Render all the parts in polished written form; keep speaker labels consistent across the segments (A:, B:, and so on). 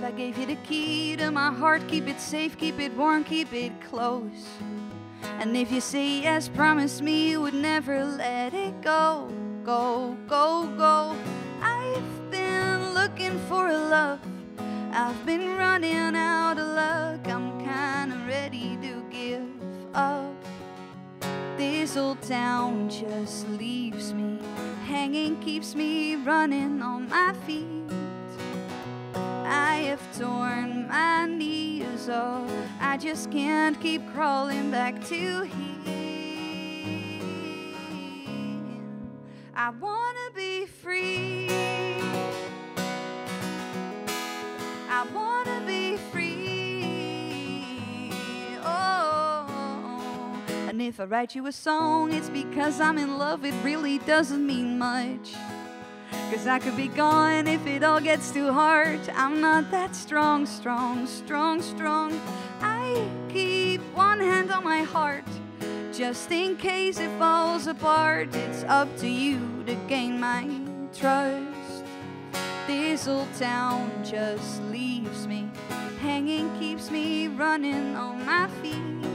A: I gave you the key to my heart. Keep it safe, keep it warm, keep it close. And if you say yes, promise me you would never let it go. Go, go, go. I've been looking for a love. I've been running out of luck. I'm kinda ready to give up. This old town just leaves me hanging, keeps me running on my feet. I have torn my knees off. I just can't keep crawling back to here. I wanna be free. I wanna be free. Oh, and if I write you a song, it's because I'm in love. It really doesn't mean much, 'cause I could be gone if it all gets too hard. I'm not that strong, strong, strong, strong. I keep one hand on my heart, just in case it falls apart. It's up to you to gain my trust. This old town just leaves me hanging, keeps me running on my feet.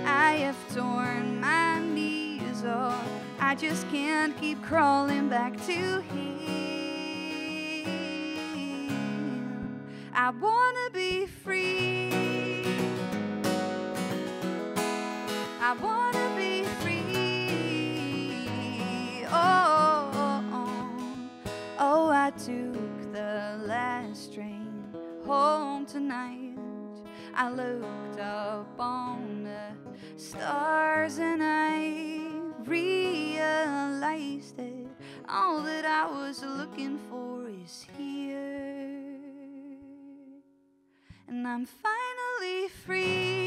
A: I have torn my knees off. I just can't keep crawling back to here. I wanna be free. I wanna be free. Oh, oh, oh. Oh, I took the last train home tonight. I looked up on the stars and I realized that all that I was looking for is here. And I'm finally free.